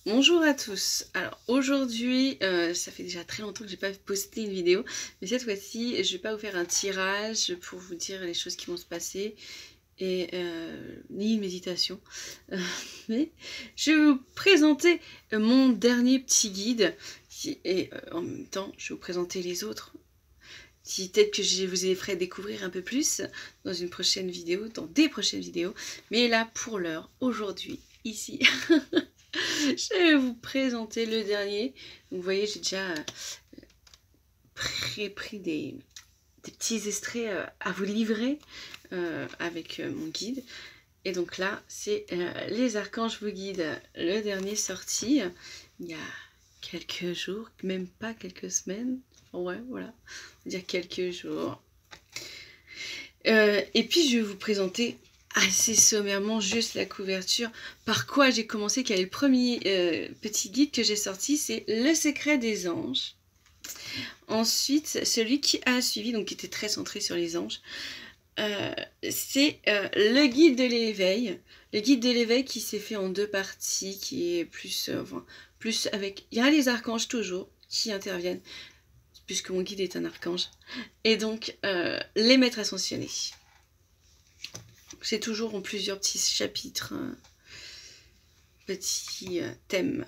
Bonjour à tous. Alors aujourd'hui, ça fait déjà très longtemps que j'ai pas posté une vidéo, mais cette fois-ci, je vais pas vous faire un tirage pour vous dire les choses qui vont se passer et ni une méditation, euh, mais je vais vous présenter mon dernier petit guide et en même temps, je vais vous présenter les autres. Peut-être que je vous les ferai découvrir un peu plus dans une prochaine vidéo, dans des prochaines vidéos, mais là pour l'heure, aujourd'hui, ici. Je vais vous présenter le dernier. Donc, vous voyez, j'ai déjà pris des petits extraits à vous livrer avec mon guide. Et donc là, c'est Les Archanges vous guident, le dernier sorti il y a quelques jours, même pas quelques semaines. Ouais, voilà, on va dire quelques jours. Et puis, je vais vous présenter assez sommairement juste la couverture. Par quoi j'ai commencé, quel est le premier petit guide que j'ai sorti, c'est Le Secret des Anges. Ensuite, celui qui a suivi, donc qui était très centré sur les anges, c'est le guide de l'éveil. Le guide de l'éveil qui s'est fait en deux parties, qui est plus avec... Il y a les archanges toujours qui interviennent, puisque mon guide est un archange. Et donc, les maîtres ascensionnés. C'est toujours en plusieurs petits chapitres, petits thèmes.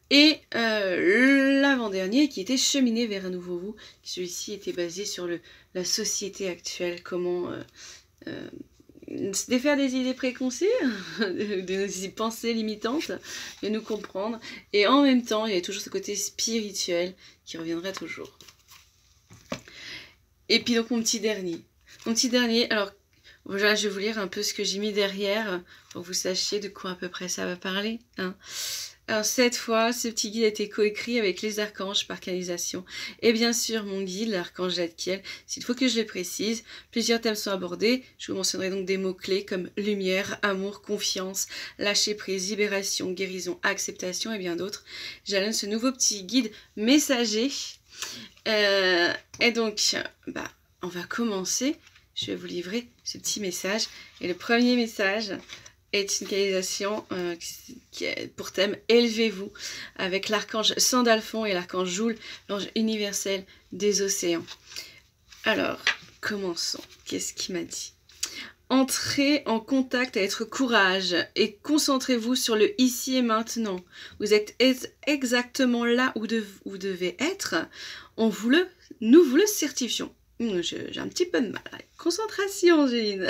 Et l'avant-dernier qui était Cheminer vers un nouveau vous. Celui-ci était basé sur la société actuelle, comment se défaire des idées préconçues, de nos pensées limitantes, de nous comprendre. Et en même temps, il y avait toujours ce côté spirituel qui reviendrait toujours. Et puis donc mon petit dernier. Alors voilà, je vais vous lire un peu ce que j'ai mis derrière pour que vous sachiez de quoi à peu près ça va parler. Hein. Alors cette fois, ce petit guide a été coécrit avec les archanges par canalisation. Et bien sûr, mon guide, l'archange Zadkiel, s'il faut que je le précise, plusieurs thèmes sont abordés. Je vous mentionnerai donc des mots-clés comme lumière, amour, confiance, lâcher prise, libération, guérison, acceptation et bien d'autres. J'annonce ce nouveau petit guide messager. Et donc, on va commencer. Je vais vous livrer ce petit message. Et le premier message est une canalisation qui est pour thème « Élevez-vous » avec l'archange Sandalphon et l'archange Joule, l'ange universel des océans. Alors, commençons. Qu'est-ce qu'il m'a dit ? Entrez en contact avec votre courage et concentrez-vous sur le ici et maintenant. Vous êtes exactement là où vous devez être. Nous vous le certifions. J'ai un petit peu de mal. Concentration, Angéline.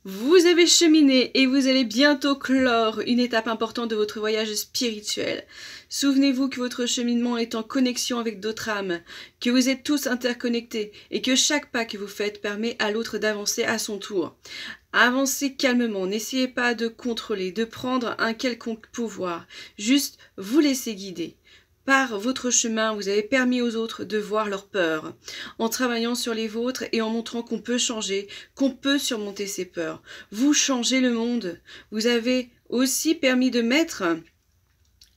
Vous avez cheminé et vous allez bientôt clore une étape importante de votre voyage spirituel. Souvenez-vous que votre cheminement est en connexion avec d'autres âmes, que vous êtes tous interconnectés et que chaque pas que vous faites permet à l'autre d'avancer à son tour. Avancez calmement, n'essayez pas de contrôler, de prendre un quelconque pouvoir, juste vous laissez guider. Par votre chemin, vous avez permis aux autres de voir leur peur, en travaillant sur les vôtres et en montrant qu'on peut changer, qu'on peut surmonter ses peurs. Vous changez le monde. Vous avez aussi permis de mettre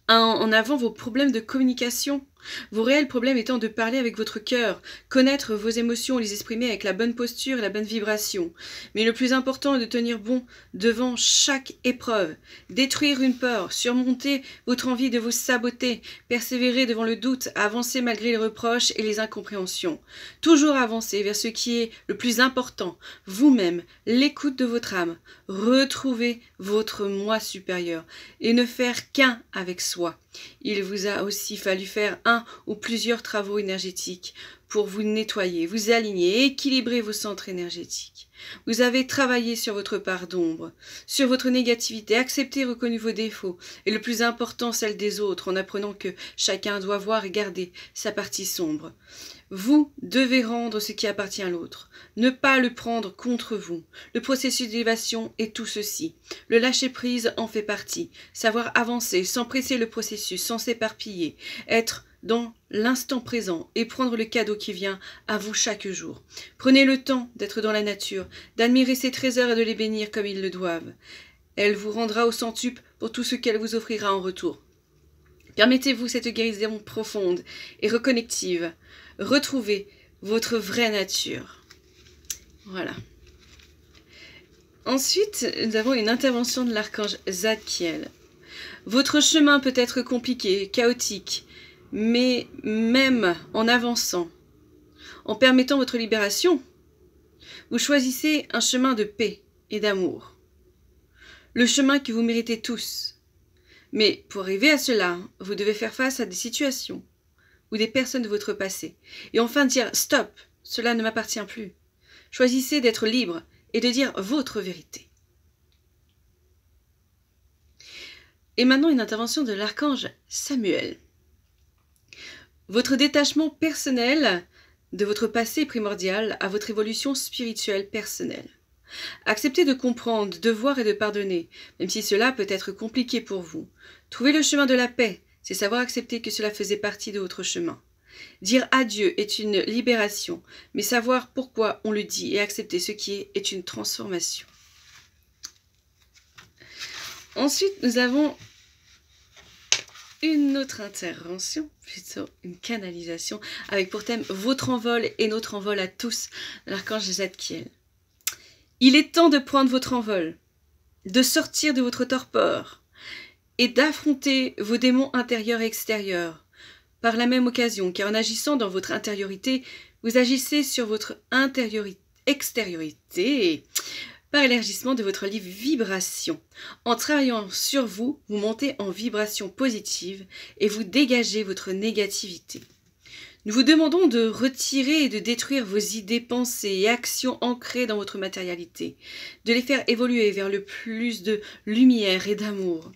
en avant vos problèmes de communication. Vos réels problèmes étant de parler avec votre cœur, connaître vos émotions, les exprimer avec la bonne posture et la bonne vibration. Mais le plus important est de tenir bon devant chaque épreuve, détruire une peur, surmonter votre envie de vous saboter, persévérer devant le doute, avancer malgré les reproches et les incompréhensions. Toujours avancer vers ce qui est le plus important, vous-même, l'écoute de votre âme, retrouver votre moi supérieur et ne faire qu'un avec soi. Il vous a aussi fallu faire un ou plusieurs travaux énergétiques pour vous nettoyer, vous aligner et équilibrer vos centres énergétiques. Vous avez travaillé sur votre part d'ombre, sur votre négativité, accepté et reconnu vos défauts, et le plus important, celle des autres, en apprenant que chacun doit voir et garder sa partie sombre. Vous devez rendre ce qui appartient à l'autre, ne pas le prendre contre vous. Le processus d'élévation est tout ceci. Le lâcher-prise en fait partie. Savoir avancer sans presser le processus, sans s'éparpiller. Être dans l'instant présent et prendre le cadeau qui vient à vous chaque jour. Prenez le temps d'être dans la nature, d'admirer ses trésors et de les bénir comme ils le doivent. Elle vous rendra au centuple pour tout ce qu'elle vous offrira en retour. Permettez-vous cette guérison profonde et reconnective. Retrouvez votre vraie nature. Voilà. Ensuite, nous avons une intervention de l'archange Zadkiel. Votre chemin peut être compliqué, chaotique, mais même en avançant, en permettant votre libération, vous choisissez un chemin de paix et d'amour. Le chemin que vous méritez tous. Mais pour arriver à cela, vous devez faire face à des situations ou des personnes de votre passé. Et enfin dire « Stop, cela ne m'appartient plus ». Choisissez d'être libre et de dire votre vérité. Et maintenant, une intervention de l'archange Samuel. Votre détachement personnel de votre passé est primordial à votre évolution spirituelle personnelle. Acceptez de comprendre, de voir et de pardonner, même si cela peut être compliqué pour vous. Trouvez le chemin de la paix, c'est savoir accepter que cela faisait partie de votre chemin. Dire adieu est une libération, mais savoir pourquoi on le dit et accepter ce qui est une transformation. Ensuite, nous avons une autre intervention, plutôt une canalisation, avec pour thème votre envol et notre envol à tous, l'archange Zadkiel. Il est temps de prendre votre envol, de sortir de votre torpeur et d'affronter vos démons intérieurs et extérieurs par la même occasion, car en agissant dans votre intériorité, vous agissez sur votre extériorité par l'élargissement de votre vibration. En travaillant sur vous, vous montez en vibration positive et vous dégagez votre négativité. Nous vous demandons de retirer et de détruire vos idées, pensées et actions ancrées dans votre matérialité, de les faire évoluer vers le plus de lumière et d'amour.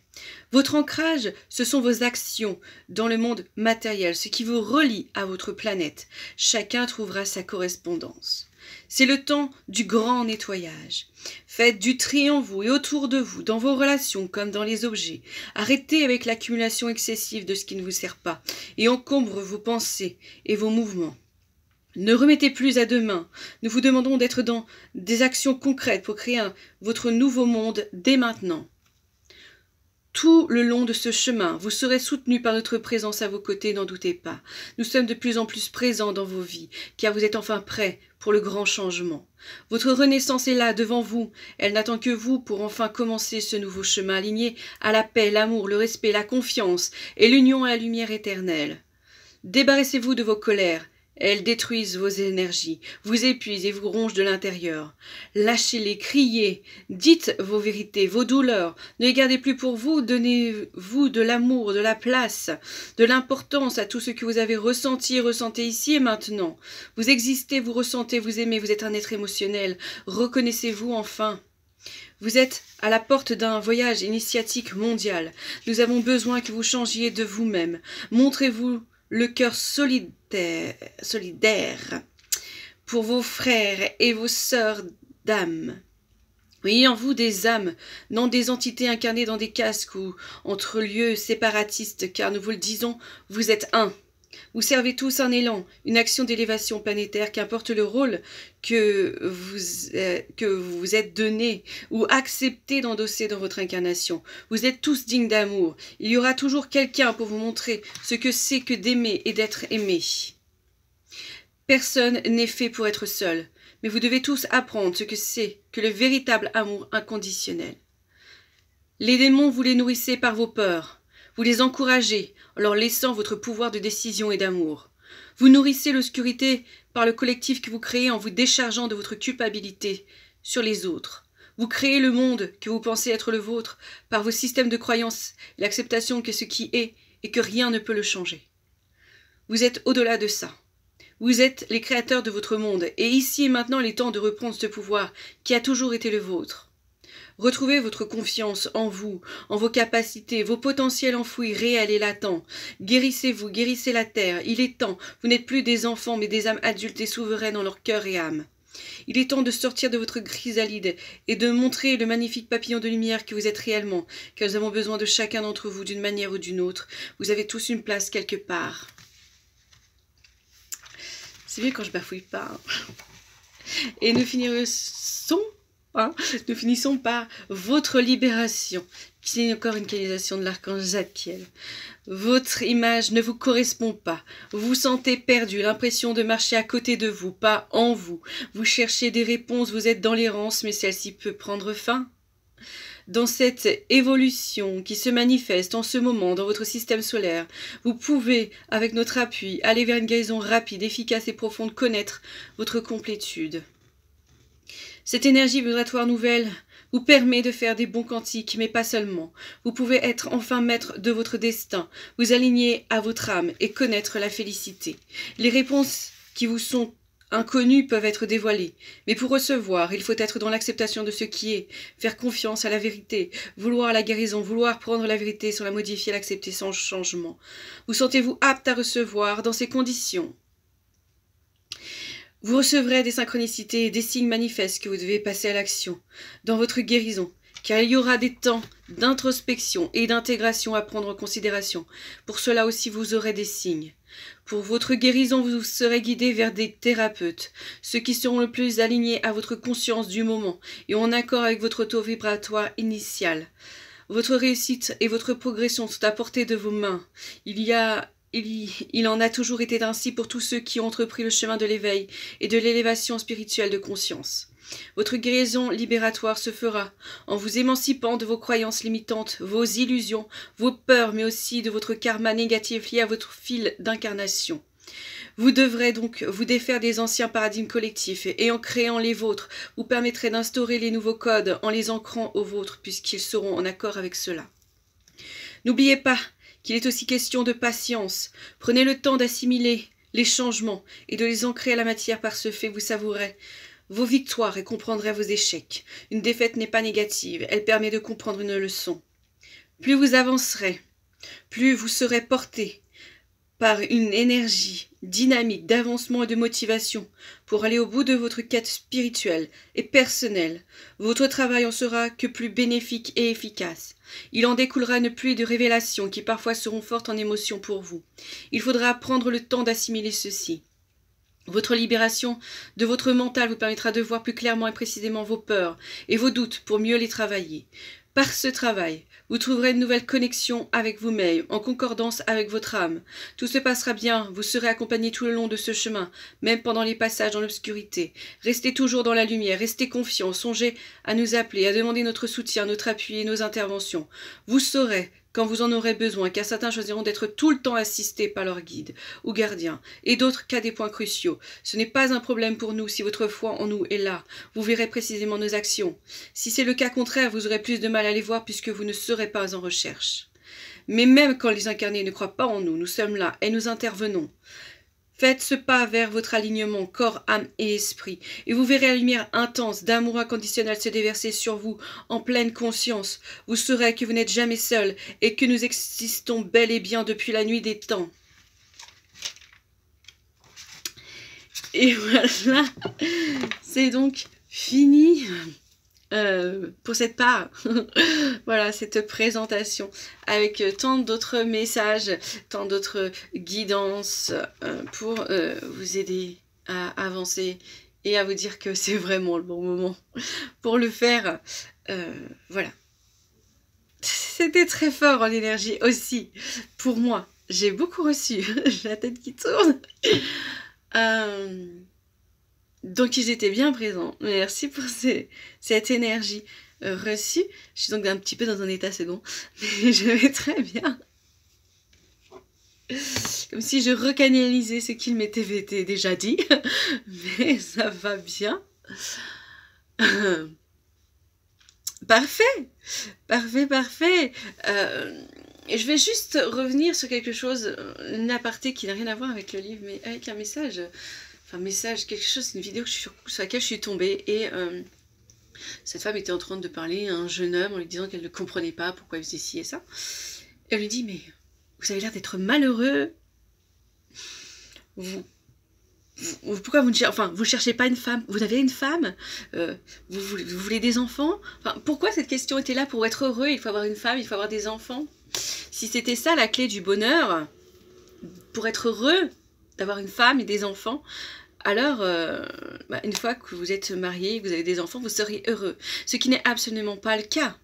Votre ancrage, ce sont vos actions dans le monde matériel, ce qui vous relie à votre planète. Chacun trouvera sa correspondance. C'est le temps du grand nettoyage. Faites du tri en vous et autour de vous, dans vos relations comme dans les objets. Arrêtez avec l'accumulation excessive de ce qui ne vous sert pas et encombre vos pensées et vos mouvements. Ne remettez plus à demain. Nous vous demandons d'être dans des actions concrètes pour créer votre nouveau monde dès maintenant. Tout le long de ce chemin, vous serez soutenu par notre présence à vos côtés, n'en doutez pas. Nous sommes de plus en plus présents dans vos vies, car vous êtes enfin prêts pour le grand changement. Votre renaissance est là, devant vous. Elle n'attend que vous pour enfin commencer ce nouveau chemin aligné à la paix, l'amour, le respect, la confiance et l'union à la lumière éternelle. Débarrassez-vous de vos colères. Elles détruisent vos énergies, vous épuisent et vous rongent de l'intérieur. Lâchez-les, criez, dites vos vérités, vos douleurs. Ne les gardez plus pour vous, donnez-vous de l'amour, de la place, de l'importance à tout ce que vous avez ressenti et ressentez ici et maintenant. Vous existez, vous ressentez, vous aimez, vous êtes un être émotionnel. Reconnaissez-vous enfin. Vous êtes à la porte d'un voyage initiatique mondial. Nous avons besoin que vous changiez de vous-même. Montrez-vous le cœur solidaire pour vos frères et vos sœurs d'âme. Ayez en vous des âmes, non des entités incarnées dans des casques ou entre lieux séparatistes, car nous vous le disons, vous êtes un. Vous servez tous un élan, une action d'élévation planétaire, qu'importe le rôle que vous êtes donné ou accepté d'endosser dans votre incarnation. Vous êtes tous dignes d'amour. Il y aura toujours quelqu'un pour vous montrer ce que c'est que d'aimer et d'être aimé. Personne n'est fait pour être seul, mais vous devez tous apprendre ce que c'est que le véritable amour inconditionnel. Les démons, vous les nourrissez par vos peurs. Vous les encouragez en leur laissant votre pouvoir de décision et d'amour. Vous nourrissez l'obscurité par le collectif que vous créez en vous déchargeant de votre culpabilité sur les autres. Vous créez le monde que vous pensez être le vôtre par vos systèmes de croyances et l'acceptation que ce qui est et que rien ne peut le changer. Vous êtes au-delà de ça. Vous êtes les créateurs de votre monde et ici et maintenant il est temps de reprendre ce pouvoir qui a toujours été le vôtre. Retrouvez votre confiance en vous, en vos capacités, vos potentiels enfouis, réels et latents. Guérissez-vous, guérissez la terre. Il est temps. Vous n'êtes plus des enfants, mais des âmes adultes et souveraines dans leur cœur et âme. Il est temps de sortir de votre chrysalide et de montrer le magnifique papillon de lumière que vous êtes réellement, car nous avons besoin de chacun d'entre vous d'une manière ou d'une autre. Vous avez tous une place quelque part. C'est bien quand je bafouille pas. Hein. Et nous finirons hein. Nous finissons par votre libération, qui est encore une canalisation de l'archange Zadkiel. Votre image ne vous correspond pas. Vous vous sentez perdu, l'impression de marcher à côté de vous, pas en vous. Vous cherchez des réponses, vous êtes dans l'errance, mais celle-ci peut prendre fin. Dans cette évolution qui se manifeste en ce moment dans votre système solaire, vous pouvez, avec notre appui, aller vers une guérison rapide, efficace et profonde, connaître votre complétude. Cette énergie vibratoire nouvelle vous permet de faire des bons quantiques, mais pas seulement. Vous pouvez être enfin maître de votre destin, vous aligner à votre âme et connaître la félicité. Les réponses qui vous sont inconnues peuvent être dévoilées, mais pour recevoir, il faut être dans l'acceptation de ce qui est, faire confiance à la vérité, vouloir la guérison, vouloir prendre la vérité sans la modifier, l'accepter sans changement. Vous sentez-vous apte à recevoir dans ces conditions? Vous recevrez des synchronicités et des signes manifestes que vous devez passer à l'action dans votre guérison, car il y aura des temps d'introspection et d'intégration à prendre en considération. Pour cela aussi, vous aurez des signes. Pour votre guérison, vous serez guidé vers des thérapeutes, ceux qui seront le plus alignés à votre conscience du moment et en accord avec votre taux vibratoire initial. Votre réussite et votre progression sont à portée de vos mains. Il en a toujours été ainsi pour tous ceux qui ont entrepris le chemin de l'éveil et de l'élévation spirituelle de conscience. Votre guérison libératoire se fera en vous émancipant de vos croyances limitantes, vos illusions, vos peurs, mais aussi de votre karma négatif lié à votre fil d'incarnation. Vous devrez donc vous défaire des anciens paradigmes collectifs et en créant les vôtres, vous permettrez d'instaurer les nouveaux codes en les ancrant aux vôtres puisqu'ils seront en accord avec cela. N'oubliez pas qu'il est aussi question de patience. Prenez le temps d'assimiler les changements et de les ancrer à la matière. Par ce fait, vous savourez vos victoires et comprendrez vos échecs. Une défaite n'est pas négative, elle permet de comprendre une leçon. Plus vous avancerez, plus vous serez porté par une énergie dynamique d'avancement et de motivation pour aller au bout de votre quête spirituelle et personnelle. Votre travail en sera que plus bénéfique et efficace. Il en découlera une pluie de révélations qui parfois seront fortes en émotion pour vous. Il faudra prendre le temps d'assimiler ceci. Votre libération de votre mental vous permettra de voir plus clairement et précisément vos peurs et vos doutes pour mieux les travailler. Par ce travail, vous trouverez une nouvelle connexion avec vous-même, en concordance avec votre âme. Tout se passera bien, vous serez accompagné tout le long de ce chemin, même pendant les passages dans l'obscurité. Restez toujours dans la lumière, restez confiants, songez à nous appeler, à demander notre soutien, notre appui et nos interventions. Vous saurez quand vous en aurez besoin, car certains choisiront d'être tout le temps assistés par leur guide ou gardien, et d'autres qu'à des points cruciaux. Ce n'est pas un problème pour nous si votre foi en nous est là. Vous verrez précisément nos actions. Si c'est le cas contraire, vous aurez plus de mal à les voir puisque vous ne serez pas en recherche. Mais même quand les incarnés ne croient pas en nous, nous sommes là et nous intervenons. Faites ce pas vers votre alignement corps, âme et esprit, et vous verrez la lumière intense d'amour inconditionnel se déverser sur vous en pleine conscience. Vous saurez que vous n'êtes jamais seul et que nous existons bel et bien depuis la nuit des temps. Et voilà, c'est donc fini pour cette part. Voilà, cette présentation avec tant d'autres messages, tant d'autres guidances pour vous aider à avancer et à vous dire que c'est vraiment le bon moment pour le faire. Voilà. C'était très fort en énergie aussi pour moi. J'ai beaucoup reçu. J'ai la tête qui tourne. Donc ils étaient bien présents. Merci pour cette énergie reçue. Je suis donc un petit peu dans un état second, mais je vais très bien. Comme si je recanalisais ce qu'il m'était déjà dit, mais ça va bien. Parfait, parfait, parfait. Et je vais juste revenir sur quelque chose, une aparté qui n'a rien à voir avec le livre, mais avec un message. Enfin, message, quelque chose, une vidéo sur laquelle je suis tombée et cette femme était en train de parler à un jeune homme en lui disant qu'elle ne comprenait pas pourquoi il faisait ci et ça. Et elle lui dit, mais vous avez l'air d'être malheureux. Pourquoi vous ne cherchez, enfin, vous cherchez pas une femme? Vous avez une femme? Vous voulez des enfants? Enfin, pourquoi cette question était là? Pour être heureux, il faut avoir une femme, il faut avoir des enfants. Si c'était ça la clé du bonheur, pour être heureux, d'avoir une femme et des enfants, alors, une fois que vous êtes marié, que vous avez des enfants, vous serez heureux. Ce qui n'est absolument pas le cas.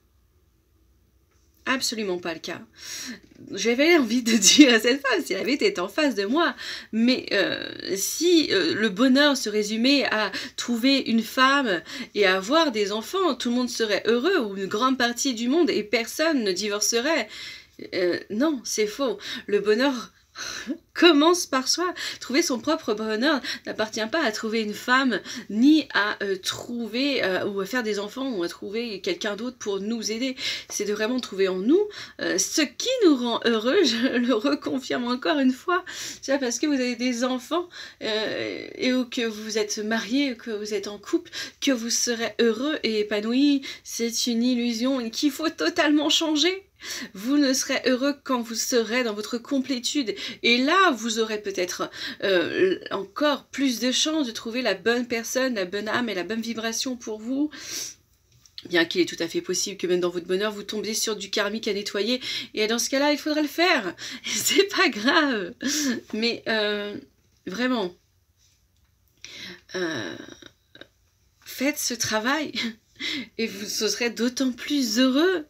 Absolument pas le cas. J'avais envie de dire à cette femme, si elle avait été en face de moi, mais si le bonheur se résumait à trouver une femme et à avoir des enfants, tout le monde serait heureux, ou une grande partie du monde, et personne ne divorcerait. Non, c'est faux. Le bonheur commence par soi. Trouver son propre bonheur n'appartient pas à trouver une femme, ni à trouver ou à faire des enfants, ou à trouver quelqu'un d'autre pour nous aider. C'est de vraiment trouver en nous ce qui nous rend heureux. Je le reconfirme encore une fois. C'est pas parce que vous avez des enfants ou que vous êtes marié, ou que vous êtes en couple, que vous serez heureux et épanoui. C'est une illusion qu'il faut totalement changer. Vous ne serez heureux quand vous serez dans votre complétude. Et là, vous aurez peut-être encore plus de chances de trouver la bonne personne, la bonne âme et la bonne vibration pour vous. Bien qu'il est tout à fait possible que même dans votre bonheur, vous tombiez sur du karmique à nettoyer. Et dans ce cas-là, il faudra le faire. C'est pas grave. Mais vraiment, faites ce travail et vous serez d'autant plus heureux.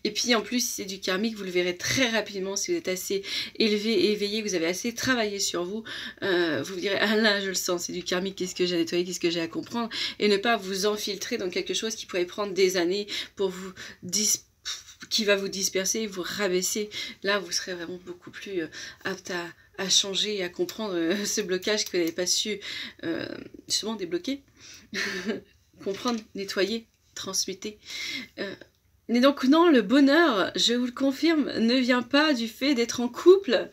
Et puis en plus, si c'est du karmique, vous le verrez très rapidement. Si vous êtes assez élevé et éveillé, que vous avez assez travaillé sur vous, vous direz, ah là, je le sens, c'est du karmique, qu'est-ce que j'ai à nettoyer, qu'est-ce que j'ai à comprendre, et ne pas vous infiltrer dans quelque chose qui pourrait prendre des années pour vous qui va vous disperser, vous rabaisser. Là, vous serez vraiment beaucoup plus apte à changer et à comprendre ce blocage que vous n'avez pas su justement débloquer, comprendre, nettoyer, transmuter. Mais donc non, le bonheur, je vous le confirme, ne vient pas du fait d'être en couple.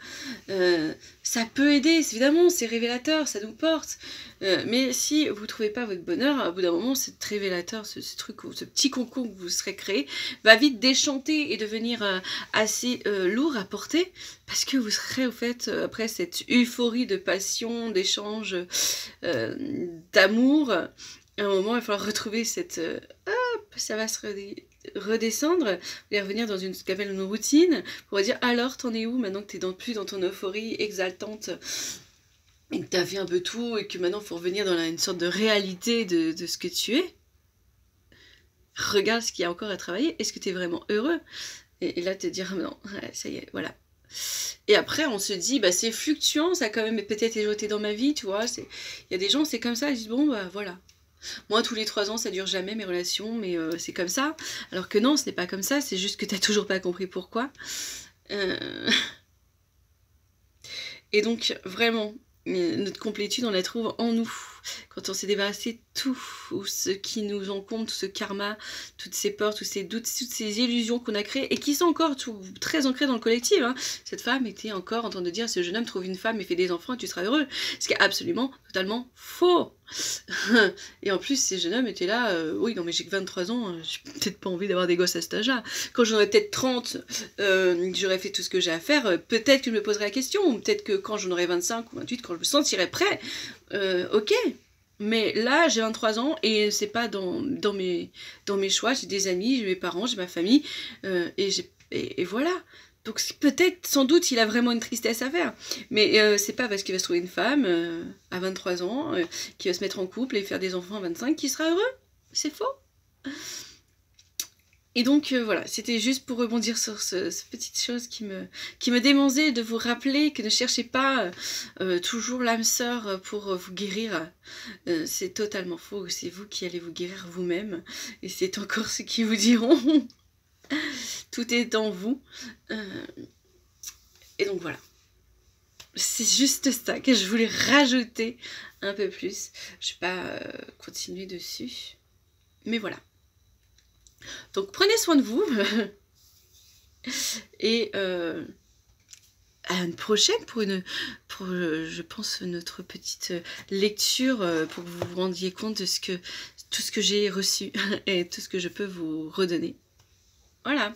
Ça peut aider, évidemment, c'est révélateur, ça nous porte. Mais si vous ne trouvez pas votre bonheur, au bout d'un moment, c'est révélateur, ce truc, ce petit concombre que vous serez créé, va vite déchanter et devenir assez lourd à porter, parce que vous serez, au fait, après cette euphorie de passion, d'échange, d'amour, à un moment, il va falloir retrouver cette... hop, ça va se redescendre, vous allez revenir dans ce qu'on appelle une routine, pour dire alors t'en es où maintenant que t'es plus dans ton euphorie exaltante et que t'as fait un peu tout et que maintenant il faut revenir dans une sorte de réalité de ce que tu es. Regarde ce qu'il y a encore à travailler, est-ce que t'es vraiment heureux? Et là te dire non, ça y est, voilà. Et après on se dit bah c'est fluctuant, ça a quand même peut-être été dans ma vie, tu vois, il y a des gens c'est comme ça, ils disent bon bah voilà. Moi, tous les 3 ans, ça dure jamais mes relations, mais c'est comme ça. Alors que non, ce n'est pas comme ça, c'est juste que tu n'as toujours pas compris pourquoi. Et donc, vraiment, notre complétude, on la trouve en nous. Quand on s'est débarrassé de tout, ou ce qui nous encombre, tout ce karma, toutes ces peurs, tous ces doutes, toutes ces illusions qu'on a créées, et qui sont encore très ancrées dans le collectif. Hein. Cette femme était encore en train de dire, ce jeune homme trouve une femme et fait des enfants et tu seras heureux. Ce qui est absolument, totalement faux. Et en plus, ces jeunes hommes étaient là, oui, non mais j'ai que 23 ans, j'ai peut-être pas envie d'avoir des gosses à cet âge-là. Quand j'en aurais peut-être 30, j'aurais fait tout ce que j'ai à faire, peut-être que je me poserais la question, ou peut-être que quand j'en aurais 25 ou 28, quand je me sentirais prêt, ok. Mais là, j'ai 23 ans et c'est pas dans mes choix. J'ai des amis, j'ai mes parents, j'ai ma famille et voilà. Donc peut-être, sans doute, il a vraiment une tristesse à faire. Mais c'est pas parce qu'il va se trouver une femme à 23 ans, qui va se mettre en couple et faire des enfants à 25 qu'il sera heureux. C'est faux. Et donc voilà, c'était juste pour rebondir sur cette petite chose qui me démangeait, de vous rappeler que ne cherchez pas toujours l'âme sœur pour vous guérir. C'est totalement faux, c'est vous qui allez vous guérir vous-même. Et c'est encore ce qu'ils vous diront. Tout est en vous. Et donc voilà. C'est juste ça que je voulais rajouter un peu plus. Je ne vais pas continuer dessus. Mais voilà. Donc prenez soin de vous et à une prochaine pour je pense notre petite lecture pour que vous vous rendiez compte de tout ce que j'ai reçu et tout ce que je peux vous redonner. Voilà.